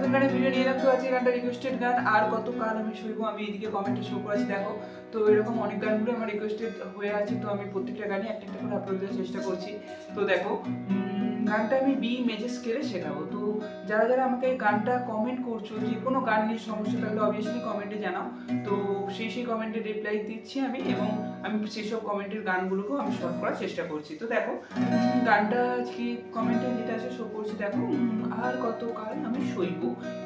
নতুন গানের ভিডিও নিয়ে এলাম। তো আজকে গানটা রিকোয়েস্টেড গান আর কত কাল আমি শুনবো, আমি এদিকে কমেন্টে শো করেছি দেখো। তো এরকম অনেক গানগুলো আমার রিকোয়েস্টেড হয়ে আছে, তো আমি প্রত্যেকটা গানই একটা একটা করে আপলোড দেওয়ার চেষ্টা করছি। তো দেখো গানটা আমি বি মেজর স্কেলে শেখাবো। তো যারা যারা আমাকে গানটা কমেন্ট করছো, যে কোনো গান নিয়ে সমস্যা থাকলে অবভিয়াসলি কমেন্টে জানাও। তো সেই কমেন্টে রিপ্লাই দিচ্ছি আমি, এবং আমি সেই সব কমেন্টের গানগুলোকেও আমি শর্ট করার চেষ্টা করছি। তো দেখো গানটা কি কমেন্টে যেটা আছে শো করছি দেখো, আর কত কাল আমি সইব,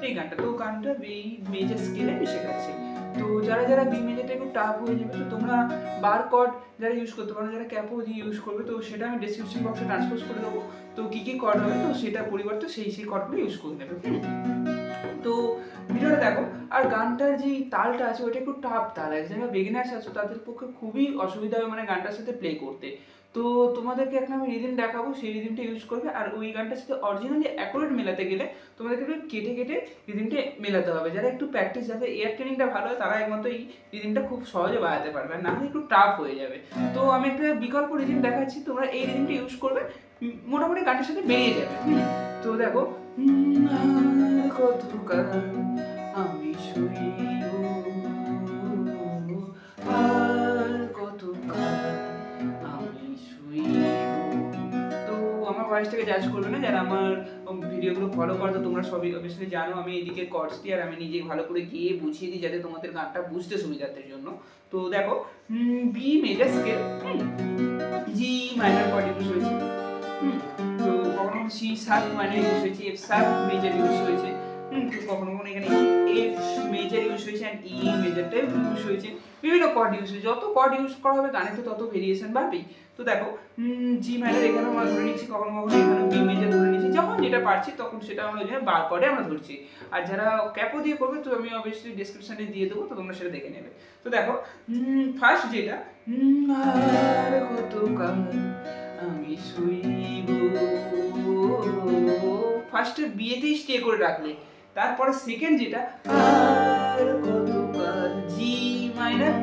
এই গানটা। তো গানটা বি মেজর স্কেলে আমি শেখাচ্ছি। তো যারা যারা বি মেজরটা একটু টাফ হয়ে যাবে, তো তোমরা বার কর্ড যারা ইউজ করতে পারো, যারা ক্যাপো দিয়ে ইউজ করবে, তো সেটা আমি ডেসক্রিপশন বক্সে ট্রান্সপোজ করে দেবো। তো কী কী কর্ড হবে, তো সেটার পরিবর্তে সেই কর্ডগুলো ইউজ করে নেবে। তো ভিডিওটা দেখো। আর গানটার যে তালটা আছে ওটা একটু টাফ তাল আছে, যারা বিগিনার্স আছো তাদের পক্ষে খুবই অসুবিধা হবে মানে গানটার সাথে প্লে করতে। তো তোমাদেরকে এখন আমি রিদিম দেখাবো, সেই রিদিমটা ইউজ করবে। আর ওই গানটার সাথে অরিজিনালি অ্যাকুরেট মেলাতে গেলে তোমাদেরকে একটু কেটে কেটে রিদিমটা মেলাতে হবে। যারা একটু প্র্যাকটিস, যাদের এয়ার ট্রেনিংটা ভালো হয়, তারা একমাত্র এই রিদিমটা খুব সহজে বাজাতে পারবে, না হলে একটু টাফ হয়ে যাবে। তো আমি একটা বিকল্প রিদিম দেখাচ্ছি, তোমরা এই রিদিমটা ইউজ করবে, মোটামুটি গানটার সাথে বেরিয়ে যাবে। তো দেখো কতকাল আমি শুইব, আর কতকাল আমি শুইব। তো আমার ভয়েসটাকে জাজ করবে না, যারা আমার ভিডিওগুলো ফলো করো, তো তোমরা সবই অবভিয়াসলি জানো আমি এদিকে কর্ডস দিই, আর আমি নিজে ভালো করে গিয়ে বুঝিয়ে দিই যাতে তোমাদের গানটা বুঝতে সুবিধার্থের জন্য। তো দেখো বি মেজর স্কেল, জি মাইনর কর্ড ইউজ হয়েছে, তো কখনো সি শার্প মাইনর ইউজ হয়েছে, এফ শার্প মেজর ইউজ হয়েছে, তো কখনো কখনো এখানে এফ মেজর ইউজ হয়েছে অ্যান্ড ই মেজরটাও ইউজ হয়েছে। বিভিন্ন কর্ড ইউজ হয়েছে, যত কর্ড ইউজ করা হবে গানে তো তত ভেরিয়েশন বাড়বেই। তো দেখো জি মাইনর এখানেও আমরা ধরে নিচ্ছি, কখনো কখনো এখানেও বি মেজর ধরে নিচ্ছি, যখন যেটা পারছি তখন সেটা আমরা বার কর্ডে আমরা ধরছি। আর যারা ক্যাপো দিয়ে করবে, তো আমি অবভিয়াসলি ডেসক্রিপশনে দিয়ে দেবো, তো তোমরা সেটা দেখে নেবে। তো দেখো ফার্স্ট যেটা, আর কতকাল আমি শুইব, ফার্স্টে বিয়েতেই স্টে করে রাখলে। তারপরে সেকেন্ড যেটা, আর কতকাল জি মাইনর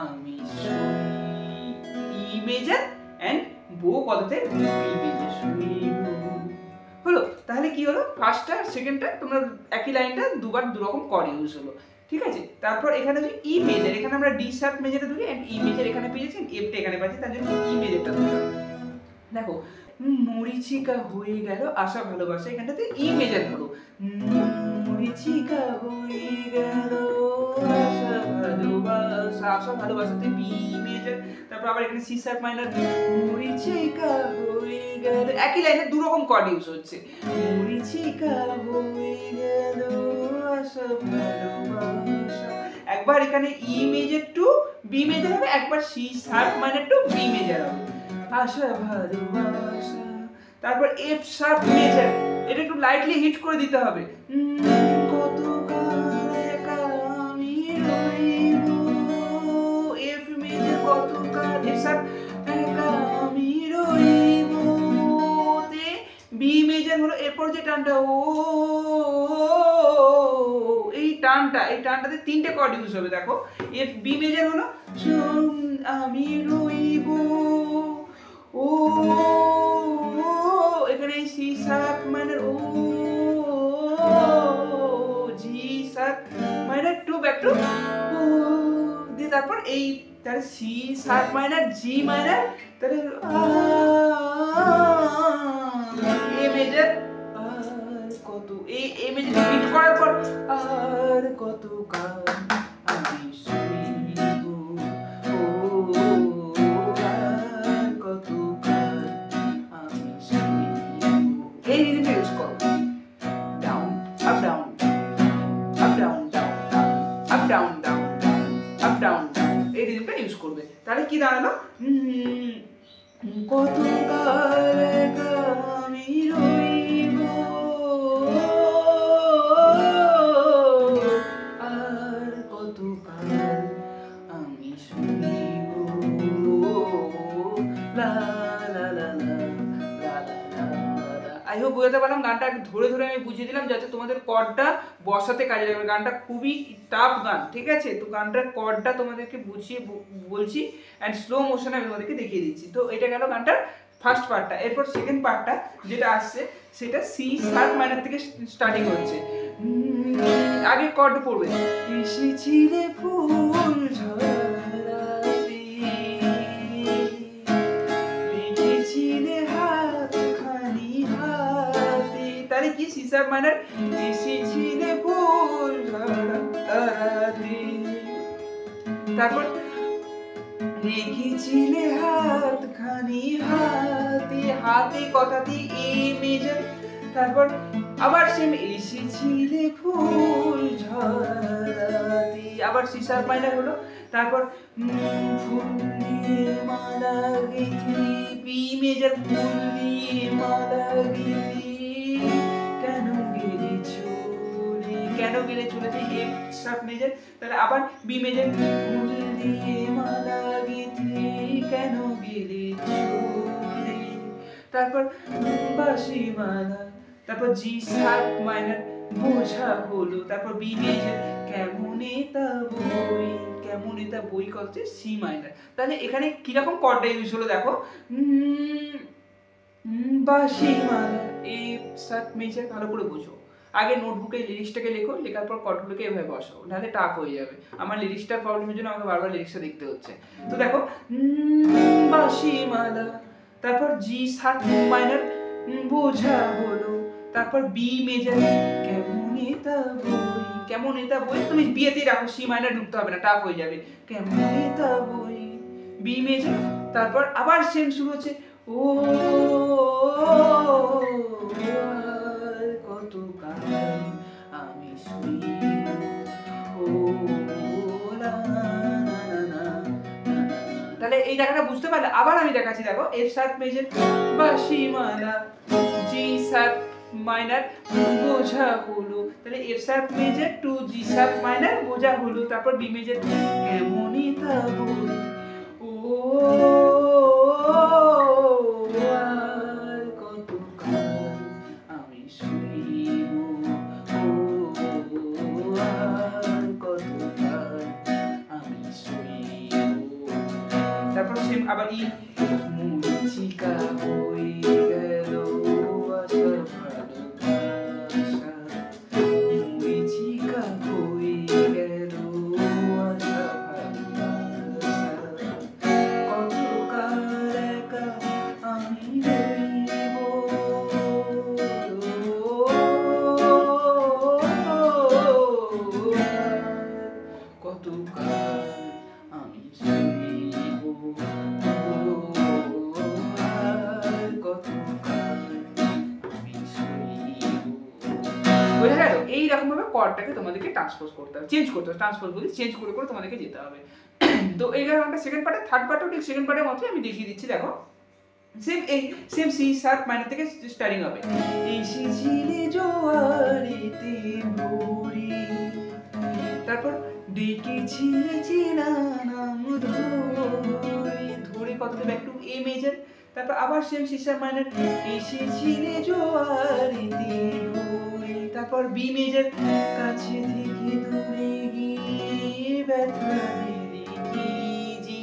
আমি শুই, ই মেজর এন্ড বো কথাতে বি মেজর শুইব। হলো, তাহলে কি হলো, ফার্স্টটা আর সেকেন্ডটা তোমরা একই লাইনটা দুবার দুরকম কর্ড ইউজ হলো, ঠিক আছে। তারপর এখানে যে ই মেজর, এখানে আমরা ডি শার্প মেজরে ধরি এন্ড ই মেজর এখানে পেয়েছি, এফটা এখানে পাচ্ছি, তার জন্য ই মেজরটা ধরলাম। দেখো মরিচিকা হয়ে গেল আশা ভালোবাসা, এখানটাতে ই মেজর ধরো, মরিচিকা হয়ে গেল আশা ভালোবাসা, আশা ভালোবাসাতে বি মেজর। তারপর আবার এখানে সি শার্প মাইনর, মরিচিকা হয়ে গেল, একই লাইনে দু রকম কর্ড ইউজ হচ্ছে, মরিচিকা হয়ে গেল আশা ভালোবাসা। একবার এখানে E major to B major হবে, একবার C sharp minor to B major হবে, আশা ভালোবাসা। তারপর এফ শার্প মেজর, এটা একটু লাইটলি হিট করে দিতে হবে, কতকাল একা আমি রইব, এফ মেজর কতকাল, এফ শার্প একা আমি রইব তে বি মেজর হলো। এরপর যে টানটা ও, এই টানটাতে তিনটে কর্ড ইউজ হবে। দেখো এফ বি মেজর হলো আমি রইব, ও এখানে সি শার্প মাইনর ও, G sharp minor to back to ও দিয়ে, তারপর এই তাহলে C sharp minor G minor, তাহলে এ মেজর, আর কত এ মেজর হিট করার পর আর কত কাল আমি শুইব, ও আর কত কাল আমি শুইব। এই রিদিমটা ইউজ করো, down up down up down down up down down up down down, এই রিদিমটা ইউজ করবে। তাহলে কি দাঁড়ালো, কতকাল একা আমি রইব, আর কতকাল আমি শুইব, লা লা লা লা লা লা। আই হোপ বুঝতে পারলাম, গানটা ধরে ধরে আমি বুঝিয়ে দিলাম যাতে তোমাদের কর্ডটা বসাতে কাজে লাগবে। গানটা খুবই টাফ গান, ঠিক আছে। তো গানটার কর্ডটা তোমাদেরকে বুঝিয়ে বলছি অ্যান্ড স্লো মোশনে আমি তোমাদেরকে দেখিয়ে দিচ্ছি। তো এটা গেল গানটার ফার্স্ট পার্টটা। এরপর সেকেন্ড পার্টটা যেটা আসছে সেটা সি শার্প মাইনর থেকে স্টার্টিং হচ্ছে। আগে কর্ড পড়বে, এসেছিলে ফুল ঝরাতে, রেখেছিলে হাতখানি হাতে, তাহলে কি সি শার্প মাইনর, এসেছিলে ফুল ঝরাতে, তারপর রেখেছিলে হাতখানি হাতে, হাতে কথাতে এ মেজর, তারপর আবার সেম এসেছিলে ফুল ঝরাতে, আবার সি শার্প মাইনর হলো, তারপর ফুল দিয়ে মালা গেঁথে, বি মেজর, ফুল দিয়ে মালা গেঁথে কেন গেলে চলে, কেন গেলে চলেছে এফ শার্প মেজর, তাহলে আবার বি মেজর, ফুল দিয়ে মালা গেঁথে কেন গেলে চলে, তারপর বাঁশি মালা, তারপর জি শার্প মাইনর বোঝা হলো, তারপর বি মেজর, কেমন এটা বই, কেমন এটা বই করছে সি মাইনর। তাহলে এখানে কিরকম কর্ডটা ইউজ হলো দেখো, বাঁশি মালা এ শার্প মেজর, ভালো করে বুঝো। আগে নোটবুকে লিরিক্সটাকে লেখো, লেখার পর কর্ডগুলোকে এভাবে বসাও, নাহলে টাফ হয়ে যাবে। আমার লিরিক্সটার প্রবলেমের জন্য আমাকে বারবার লিরিক্সটা দেখতে হচ্ছে। তো দেখো বাঁশি মালা, তারপর জি শার্প মাইনর বোঝা হলো, তারপর বি মেজর, কেমন এটা বই, কেমন এটা বই তুমি বিয়েতে রাখো, সি মাইনর ঢুকতে হবে না, টাফ হয়ে যাবে, কেমন এটা বই, বি মেজর, তারপর আবার সেম শুরু হচ্ছে, ও কত কাল আমি শুইব, ও লা লা লা। তাহলে এই জায়গাটা বুঝতে পারলে আবার আমি দেখাচ্ছি, দেখো এফ শার্প মেজর বাঁশি মালা, জি শার্প মাইনর বোঝা হলো, তাহলে F sharp major to G sharp minor বোঝা হলো, তারপর বি মেজর, কেমনই তা বই, ও আর কত কাল আমি শুইব, ও আর কত কাল আমি শুইব, তারপর সেম আবার ই, মুচিকা হয়ে গেল আশার ভালোবাসা, মুচিকা হয়ে গেল আশার ভালোবাসা, কত কাল একা আমি রইব, কত কাল আমি শুইব, বোঝা গেল? এইরকম ভাবে কর্ডটাকে তোমাদেরকে ট্রান্সপোজ করতে হবে, চেঞ্জ করতে হবে, ট্রান্সপোজ বলি চেঞ্জ করে করে তোমাদেরকে যেতে হবে। তো এই গানটা সেকেন্ড পার্টে, থার্ড পার্টেও ঠিক সেকেন্ড পার্টের মতোই আমি দেখিয়ে দিচ্ছি, দেখো সেম এই সেম সি শার্প মাইনর থেকে স্টার্টিং হবে, এসেছিলে জোয়ারেতে ভোরে, তারপর ডেকেছিলে চেনা নাম ধরে, ধরে কত দেবে একটু এ মেজর, তারপর আবার সেম সি শার্প মাইনর, এসেছিলে জোয়ারেতে ভোরে, তারপর বি মেজর, কাছে থেকে দূরে গিয়ে ব্যথা দিলে কি জি,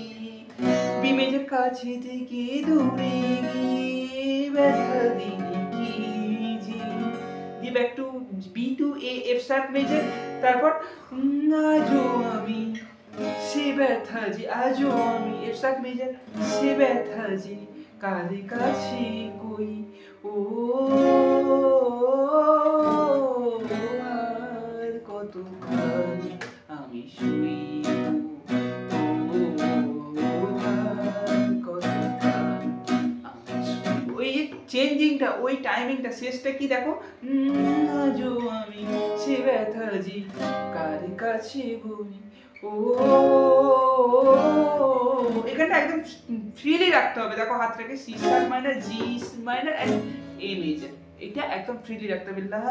বি মেজর, কাছে থেকে দূরে গিয়ে ব্যথা দিলে কি G, the back to B to A F sharp major, তারপর আজও আমি সে ব্যথা জি, আজও আমি এফ শার্প মেজর, সে ব্যথা জি কারে কাছে কই, ও আর কত কাল আমি শুইব, চেঞ্জিংটা ওই টাইমিংটা শেষটা কি দেখো, আজও আমি সে ব্যথা জি কার কাছে বলি, ও এখানটা একদম ফ্রিলি রাখতে হবে, দেখো হাতটাকে C sharp minor, G minor and A major, এটা একদম ফ্রিলি রাখতে হবে, লা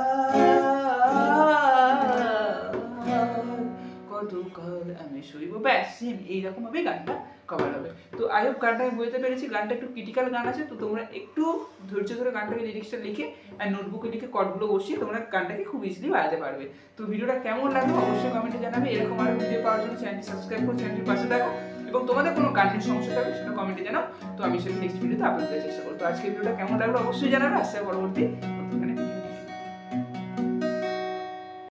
কত কাল আমি শুইব, ব্যাস সেম এইরকম ভাবে গানটা কভার হবে। তো আই হোপ গানটা আমি বুঝতে পেরেছি, গানটা একটু ক্রিটিক্যাল গান আছে, তো তোমরা একটু ধৈর্য ধরে গানটাকে লিরিক্সটা লিখে আর নোটবুকে লিখে কর্ডগুলো বসিয়ে তোমরা গানটাকে খুব ইজিলি বাজাতে পারবে। তো ভিডিওটা কেমন লাগলো অবশ্যই কমেন্টে জানাবে, এরকম আরো ভিডিও পাওয়ার জন্য চ্যানেলটি সাবস্ক্রাইব করো, চ্যানেলটির পাশে থাকো, এবং তোমাদের কোনো গানের সমস্যা থাকলে সেটা কমেন্টে জানাও, তো আমি সেটা নেক্সট ভিডিওতে আপলোড করার চেষ্টা করবো। তো আজকের ভিডিওটা কেমন লাগলো অবশ্যই জানাবে, আসছে পরবর্তী